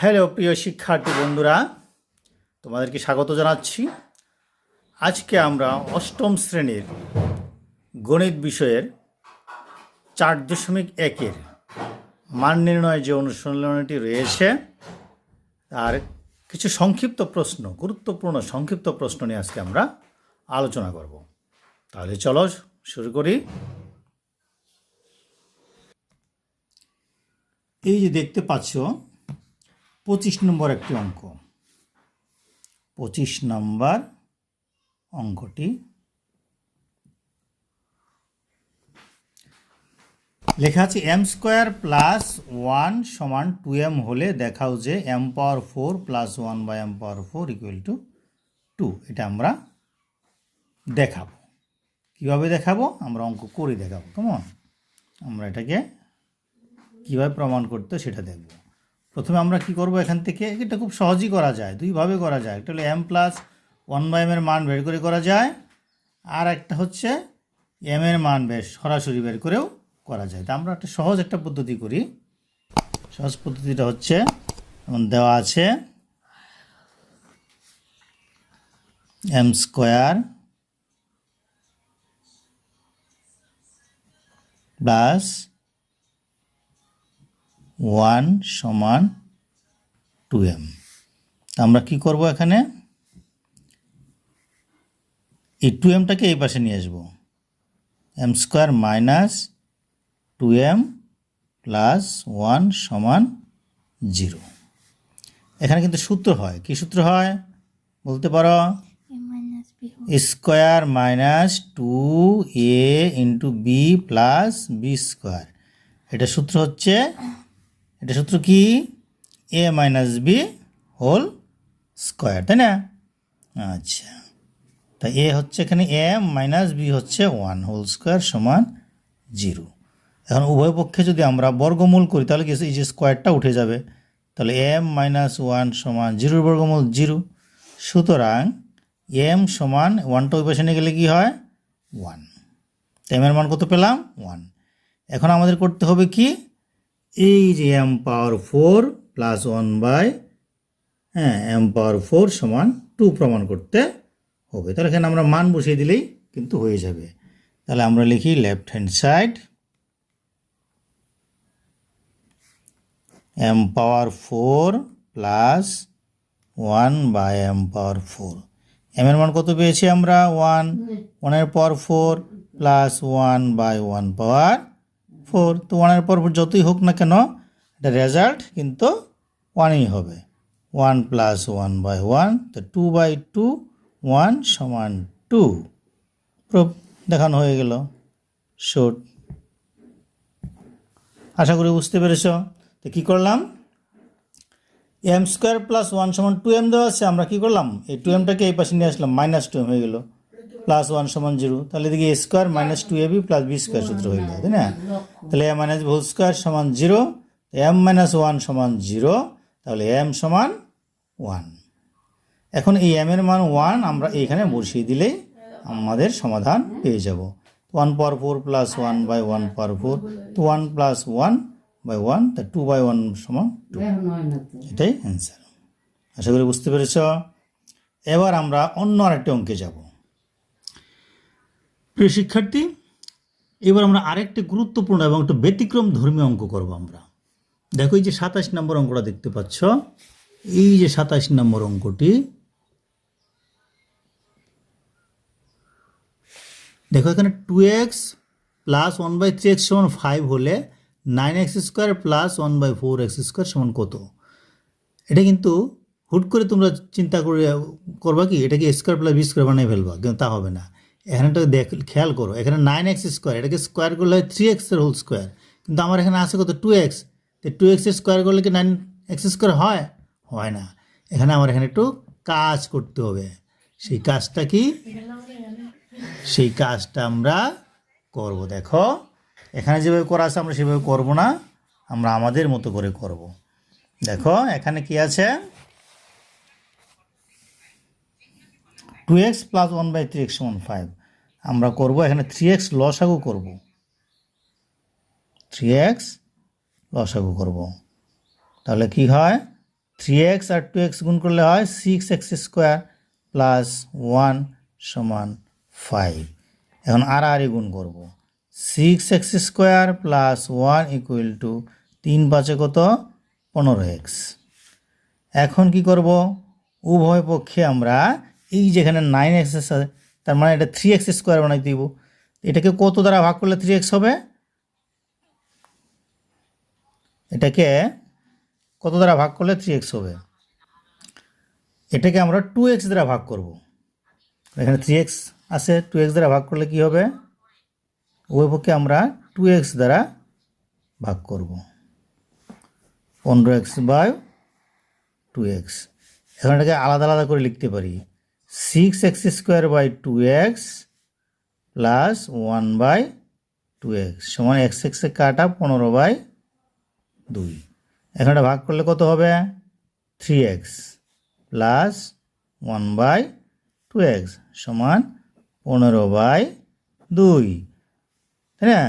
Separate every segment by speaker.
Speaker 1: Hello প্রিয় শিক্ষার্থী বন্ধুরা, তোমাদেরকে স্বাগত জানাচ্ছি। আজকে আমরা অষ্টম শ্রেণীর গণিত বিষয়ের 4.1-এর মান নির্ণয় যে অনুশীলনীটি রয়েছে তার কিছু সংক্ষিপ্ত প্রশ্ন, গুরুত্বপূর্ণ সংক্ষিপ্ত প্রশ্ন নিয়ে আজকে আমরা আলোচনা করব। তাহলে চলো শুরু করি। এই যে দেখতে পাচ্ছ 25 নম্বর একটি অঙ্ক। 25 নম্বর অঙ্কটি লেখা আছে m² + 1 = 2m হলে দেখাও যে m⁴ + 1/m⁴ = 2। এটা আমরা দেখাবো। কিভাবে দেখাবো? আমরা অঙ্ক করে দেখাবো। কেমন? আমরা এটাকে কিভাবে প্রমাণ করতে সেটা দেখব। প্রথমে আমরা কি করব, এখান থেকে এটা খুব সহজেই করা যায়, দুইভাবে করা যায়। একটা হলো m + 1/m এর মান বের করে করা যায়, আর একটা হচ্ছে m এর মান সরাসরি বের করেও করা যায়। তা আমরা একটা সহজ পদ্ধতি করি। সহজ পদ্ধতিটা হচ্ছে দেওয়া আছে m² + 1 = 2m। আমরা কি করব, এখানে এই 2mটাকে এই পাশে নিয়ে আসবো। m² - 2m + 1 = 0। এখানে কিন্তু সূত্র হয়, কি সূত্র হয় বলতে পারো? Square minus 2a × b + b²। এটা সূত্র হচ্ছে, এটা সূত্র কি? a - b হোল স্কোয়ার, তাই না? আচ্ছা, তা এ হচ্ছে এখানে a - b হচ্ছে 1 হোল স্কোয়ার = 0। এখন উভয় পক্ষে যদি আমরা বর্গমূল করি তাহলে কি এই যে স্কোয়ারটা উঠে যাবে, তাহলে m - 1 = 0 বর্গমূল 0। সুতরাং m = 1টা ওই পাশে নিয়ে গেলে কি হয়? 1। m এর মান কত পেলাম? 1। এখন আমাদের করতে হবে কি, এই যে m⁴ + 1/m⁴ = 2 প্রমাণ করতে হবে। তাহলে এখানে আমরা মান বসিয়ে দিলেই কিন্তু হয়ে যাবে। তাহলে আমরা লিখি left hand side m⁴ + 1/m⁴। m এর মান কত পেয়েছি আমরা? 1। 1 × 4 + 1/1⁴। তো 1 × 4 যতই হোক না কেন এটা রেজাল্ট কিন্তু 1ই হবে। 1 + 1/1, তো 2/2, 1 = 2। প্রুফ দেখানো হয়ে গেল। শর্ট। আশা করি বুঝতে পেরেছ। তো কী করলাম, m² + 1 = 2m দেওয়া আছে, আমরা কী করলাম, এই 2mটাকে এই পাশে নিয়ে আসলাম, -2m হয়ে গেল, +1 = 0। তাহলে এদিকে a² - 2ab + b² সূত্র হয়ে গেল, তাই না? তাহলে a - b² = 0, m - 1 = 0, তাহলে m = 1। এখন এই m এর মান 1 আমরা এইখানে বসিয়ে দিলেই আমাদের সমাধান পেয়ে যাব। 1⁴ + 1/1⁴, তো 1 + 1/1, তা 2/1 = 2। এটাই অ্যান্সার। আশা করি বুঝতে পেরেছ। এবার আমরা অন্য আরেকটি অঙ্কে যাব। প্রিয় শিক্ষার্থী, এবার আমরা আরেকটি গুরুত্বপূর্ণ এবং একটু ব্যতিক্রম ধর্মীয় অঙ্ক করব আমরা। দেখো এই যে 27 নম্বর অঙ্কটা দেখতে পাচ্ছ, এই যে 27 নম্বর অঙ্কটি, দেখো এখানে 2x + 1/3x = 5 হলে 9x² + 1/4x² = কত? এটা কিন্তু হুট করে তোমরা চিন্তা করে করবা কি এটাকে স্কোয়ার + b² বানিয়ে ফেলবা, কিন্তু তা হবে না। এখানেটা খেয়াল করো, এখানে 9x², এটাকে স্কোয়ার করলে হয় 3x এর হোল স্কোয়ার, কিন্তু আমার এখানে আছে কত? 2x। তো 2x এর স্কোয়ার করলে কি 9x² হয়? হয় না। এখানে আমার একটু কাজ করতে হবে। সেই কাজটা কি? সেই কাজটা আমরা করব। দেখো এখানে যেভাবে করা আছে আমরা সেভাবে করব না, আমরা আমাদের মতো করে করব। দেখো এখানে কি আছে, 2x + 1/3x = 5। আমরা করব এখানে 3x লসাগু করব, 3x লসাগু করব। তাহলে কি হয় 3x আর 2x গুণ করলে হয় 6x² প্লাস 1 সমান 5। এখন আর গুণ করব 6x² প্লাস 1 ইকুয়াল টু 3 5 কত 15x। এখন কি করব উভয় পক্ষে আমরা এই যেখানে 9x আছে তার মানে এটা 3x² বানাই দিব। এটাকে কত দ্বারা ভাগ করলে 3x হবে? এটাকে কত দ্বারা ভাগ করলে 3x হবে? এটাকে আমরা 2x দ্বারা ভাগ করব। এখানে 3x আছে, 2x দ্বারা ভাগ করলে কি হবে? উভয় পক্ষে আমরা 2x দ্বারা ভাগ করব। 15x/2x। এখন এটাকে আলাদা আলাদা করে লিখতে পারি 6x² 2x প্লাস 1/2x সমান x কাটা 15/2। এখন এটা ভাগ করলে কত হবে 3x প্লাস 1/2x সমান 15/2, তাই না?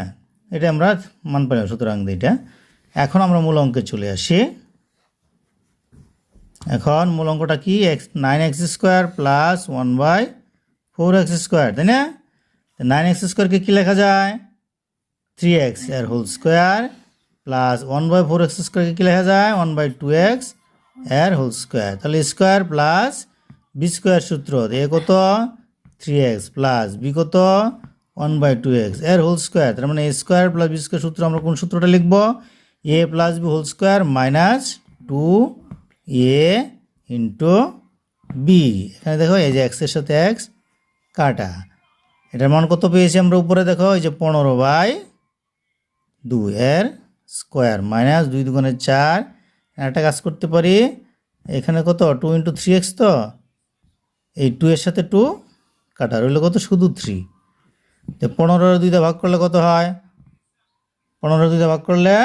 Speaker 1: এটা আমরা মান পেলাম, সুতরাং এটা। এখন আমরা মূল অঙ্কে চলে আসি। এখন মূল অঙ্কটা কি 9x² প্লাস 1/4x², তাই না? 9x² কি লেখা যায় 3x এর হোল স্কোয়ার প্লাস 1/4x² কি লেখা যায় 1/2x এর হোল স্কোয়ার। তাহলে স্কোয়ার প্লাস বি স্কোয়ার সূত্র এ কত 3x প্লাস বি কত 1/2x এর হোল স্কোয়ার। তার মানে a square plus B square সূত্র আমরা কোন সূত্রটা লিখব a plus B whole square minus 2a into B. এখানে দেখো এই যে এক্সের সাথে এক্স কাটা, এটার মান কত পেয়েছি আমরা উপরে দেখো এই যে 15/2 এর স্কোয়ার মাইনাস 2 দুগুণে 4। একটা কাজ করতে পারি এখানে কত 2 ইন্টু 3x, তো এই 2 এর সাথে 2 কাটা রইল কত শুধু 3। তো 15 2 ভাগ করলে কত হয় 15 2 ভাগ করলে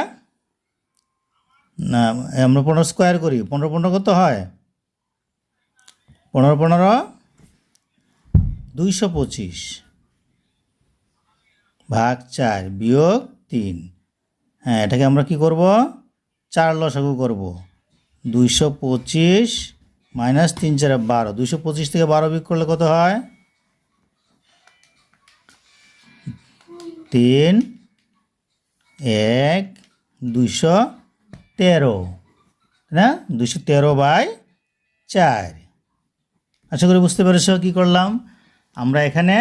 Speaker 1: না আমরা 15 স্কোয়ার করি 15 15 কত হয় 15 15 225 ভাগ 4 বিয়োগ 3। হ্যাঁ এটাকে আমরা কি করব 4 লসাগু করব 225 মাইনাস 3 4 12। 225 থেকে 12 বিয়োগ করলে কত হয় 3 1 213, না 213/4। আশা করি বুঝতে পেরেছ কি করলাম আমরা। এখানে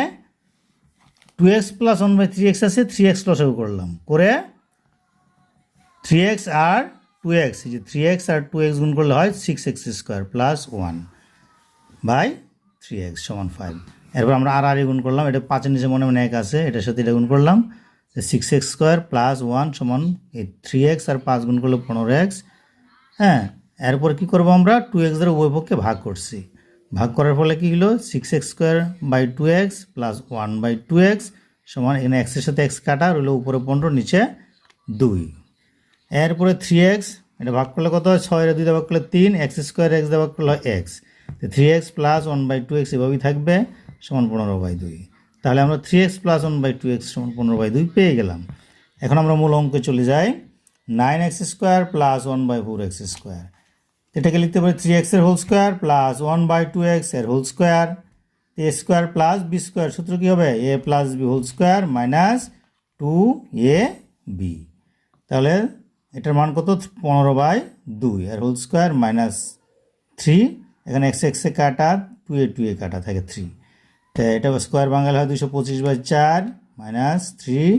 Speaker 1: 2x প্লাস 1/3x আছে 3x লসাগু করলাম করে 3x আর 2x, এই যে 3x আর 2x গুণ করলে হয় 6x² প্লাস 1/3x সমান 5। এরপর আমরা আর গুণ করলাম, এটা 5-এর নিচে মনে মনে 1 আছে, এটার সাথে এটা গুণ করলাম 6x² প্লাস 1 সমান এই 3x আর 5 গুণ করলে 15x। হ্যাঁ এরপর কি করব আমরা 2x দ্বারা উভয় পক্ষে ভাগ করছি, ভাগ করার ফলে কি হলো 6x² 2x প্লাস 1/2x সমান এখানে x এর সাথে x কাটা রইল উপরে 15 নিচে 2। এরপরে 3x এটা ভাগ করলে কত হয় 6 এর 2 ভাগ করলে 3, x² x ভাগ করলে x, তো 3x প্লাস 1/2x এভাবেই থাকবে সমান 15/2। তাহলে আমরা 3x প্লাস 1/2x সমান 15/2 পেয়ে গেলাম। এখন আমরা মূল অঙ্কে চলে যাই 9x² প্লাস 1/4x², এটাকে লিখতে পারি 3x এর হোল স্কোয়ার প্লাস 1/2x এর whole square. A square plus B square সূত্র কী হবে a plus B whole square minus 2ab। তাহলে এটার মান কত 15/2 এর হোল স্কোয়ার মাইনাস 3, এখানে x এ কাটা 2a কাটা থাকে 3, তো এটা স্কোয়ার বাঙালি হয় 225/4 মাইনাস 3।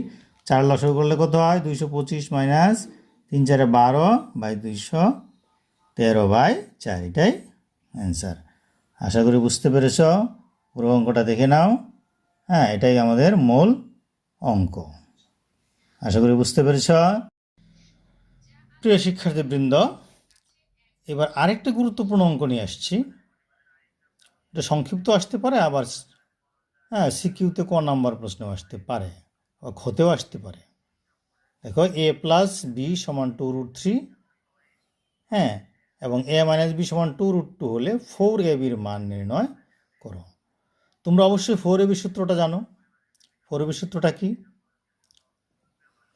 Speaker 1: 4 লসাগু করলে কত হয় 225 মাইনাস 3 4 12/213/4, এটাই অ্যান্সার। আশা করি বুঝতে পেরেছ। পুরো অঙ্কটা দেখে নাও। হ্যাঁ এটাই আমাদের মূল অঙ্ক। আশা করি বুঝতে পেরেছ। প্রিয় শিক্ষার্থীবৃন্দ, এবার আরেকটা গুরুত্বপূর্ণ অঙ্ক নিয়ে আসছি। এটা সংক্ষিপ্ত আসতে পারে, আবার হ্যাঁ সিকিউতে ক নাম্বার প্রশ্ন আসতে পারে বা ক্ষতেও আসতে পারে। দেখো a প্লাস বি সমান 2√3, হ্যাঁ, এবং a মাইনাস বি সমান 2√2 হলে 4ab মান নির্ণয় করো। তোমরা অবশ্যই 4ab সূত্রটা জানো। 4ab সূত্রটা কি?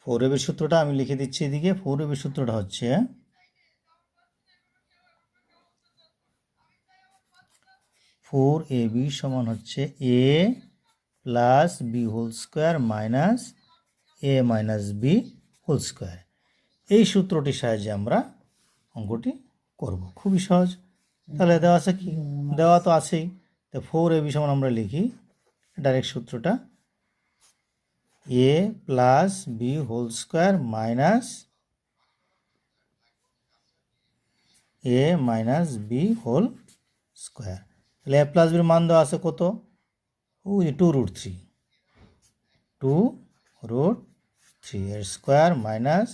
Speaker 1: 4ab সূত্রটা আমি লিখে দিচ্ছি এদিকে। 4ab সূত্রটা হচ্ছে 4ab সমান হচ্ছে a plus B whole square minus a minus B whole square. এই সূত্রটির সাহায্যে আমরা অঙ্কটি করব, খুবই সহজ। তাহলে দেওয়া আছে কি, দেওয়া তো আছেই, তো 4ab সমান আমরা লিখি ডাইরেক্ট সূত্রটা a plus B whole square minus a minus B whole square. তাহলে a প্লাস বির মান দেওয়া আছে কত, ওই 2√3, 2√3 এর স্কোয়ার মাইনাস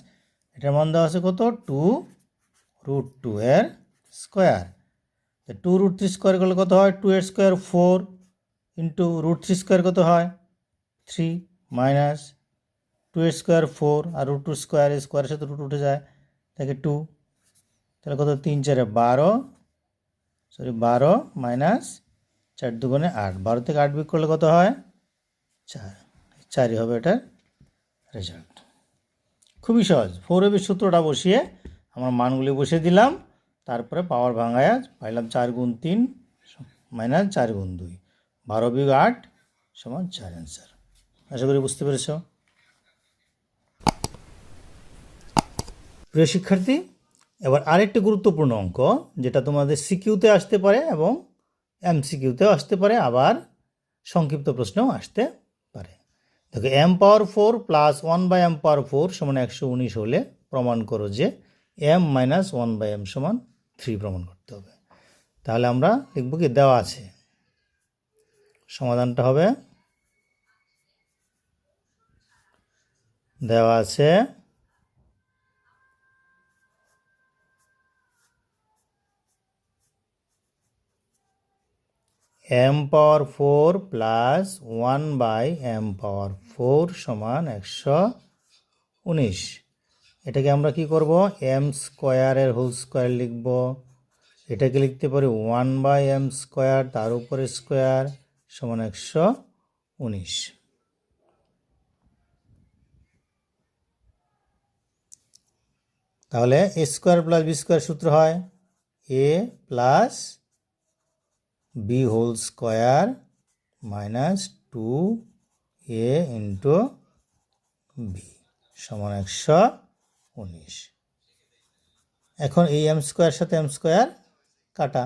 Speaker 1: এটার মান দেওয়া আছে কত, 2√2 এর স্কোয়ার। 2√3 স্কোয়ার করলে কত হয়, 2 এর স্কোয়ার 4 ইন্টু √3 স্কোয়ার কত হয় 3 মাইনাস 2 এর স্কোয়ার 4 আর √2 স্কোয়ার, স্কোয়ারের সাথে রুট উঠে যায় তাকে 2, তাহলে কত 3 4 12 মাইনাস 4 2 8, 12 থেকে 8 বিয়োগ করলে কত হয় 4 হবে এটার রেজাল্ট। খুবই সহজ। 4ab সূত্রটা বসিয়ে আমরা মানগুলি বসিয়ে দিলাম, তারপরে পাওয়ার ভাঙায়া পাইলাম 4 গুণ 3 মাইনাস 4 গুণ 2, 12 বিয়োগ 8 সমান 4 অ্যান্সার। আশা করি বুঝতে পেরেছ। প্রিয় শিক্ষার্থী, এবার আরেকটি গুরুত্বপূর্ণ অঙ্ক যেটা তোমাদের সিকিউতে আসতে পারে এবং এমসিকিউতেও আসতে পারে, আবার সংক্ষিপ্ত প্রশ্নেও আসতে পারে। দেখো, m⁴ প্লাস 1/m⁴ সমান 119 হলে প্রমাণ করো যে m মাইনাস 1/m সমান 3 প্রমাণ করতে হবে। তাহলে আমরা লিখব কি, দেওয়া আছে, সমাধানটা হবে দেওয়া আছে m⁴ প্লাস 1/m⁴ সমান 119। এটাকে আমরা কি করব, m স্কোয়ারের হোল স্কোয়ার লিখব। এটাকে লিখতে পারি 1/m² তার উপরে স্কোয়ার সমান 119। তাহলে a square plus B square সূত্র হয় a plus B whole square minus 2a into B সমান 119। এখন এই m স্কোয়ার সাথে m স্কোয়ার কাটা,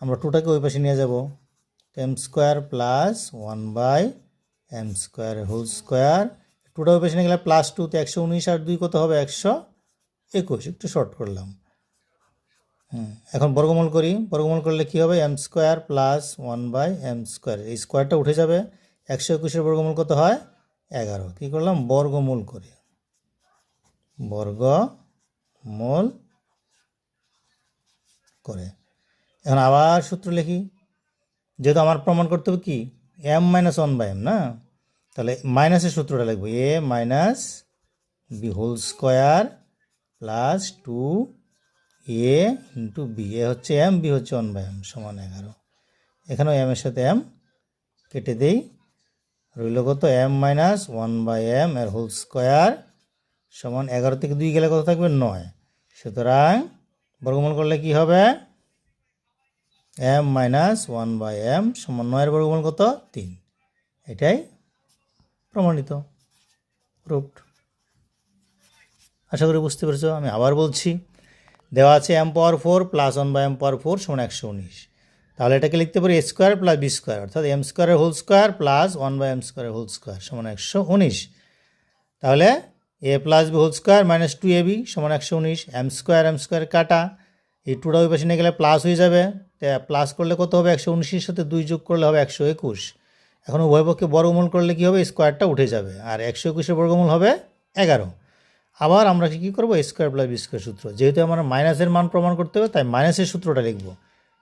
Speaker 1: আমরা 2টাকে ওই পাশে নিয়ে যাব, m² plus 1/m² whole square, 2টা ওই পাশে নিয়ে গেলে প্লাস 2, তো 119 আর 2 কত হবে 121, একটু শর্ট করলাম। এখন বর্গমূল করি, বর্গমূল করলে কি হবে, m² প্লাস 1/m², এই স্কোয়ারটা উঠে যাবে, 121 এর বর্গমূল কত হয় 11, কি করলাম বর্গমূল করে, বর্গমূল করে। এখন আবার সূত্র লিখি, যেহেতু আমার প্রমাণ করতে হবে কি m মাইনাস 1/m না, তাহলে মাইনাসের সূত্রটা লিখবো a minus B whole square plus 2a into B, A হচ্ছে m, বি হচ্ছে 1/m সমান 11। এখানেও m এর সাথে m কেটে দেই, রইল কত m মাইনাস 1/m এর হোল স্কোয়ার সমান 11 থেকে 2 গেলে কত থাকবে 9, সুতরাং বর্গমূল করলে কি হবে m মাইনাস 1/m সমান 9 এর বর্গমূল কত 3, এটাই প্রমাণিত, প্রুফড। আশা করি বুঝতে পেরেছো। আমি আবার বলছি, দেওয়া আছে m⁴ প্লাস 1/m⁴ সমান 119, তাহলে এটাকে লিখতে পারি a square plus B square, অর্থাৎ m² whole square plus 1/m² whole square সমান 119। তাহলে a plus B whole square minus 2ab সমান 119, m² কাটা, এই 2টা ওই পাশে নিয়ে গেলে প্লাস হয়ে যাবে, প্লাস করলে কত হবে 119 সাথে 2 যোগ করলে হবে 121। এখন উভয় পক্ষে বর্গমূল করলে কি হবে, স্কোয়ারটা উঠে যাবে, আর 121 বর্গমূল হবে 11। আবার আমরা কি করব, a square plus B square সূত্র, যেহেতু আমরা মাইনাসের মান প্রমাণ করতে হবে তাই মাইনাসের সূত্রটা লিখব,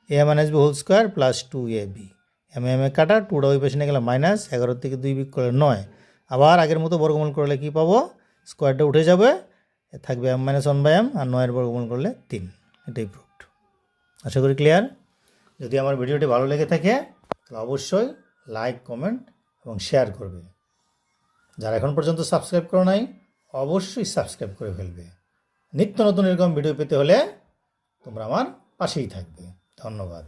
Speaker 1: a minus B whole square plus 2ab, m কাটা, 2টা ওই পাশে নিয়ে গেলে মাইনাস, 11 থেকে 2 বিয়োগ করলে 9, আবার আগের মতো বর্গমূল করলে কি পাবো, স্কোয়ারটা উঠে যাবে, থাকবে m মাইনাস 1/m, আর 9 এর বর্গমূল করলে 3, এটাই প্রুফড। আশা করি ক্লিয়ার। যদি আমার ভিডিওটি ভালো লেগে থাকে তাহলে অবশ্যই লাইক, কমেন্ট এবং শেয়ার করবে। যারা এখন পর্যন্ত সাবস্ক্রাইব করো নাই অবশ্যই সাবস্ক্রাইব করে ফেলবে। নিত্য নতুন এরকম ভিডিও পেতে হলে তোমরা আমার পাশেই থাকবে। ধন্যবাদ।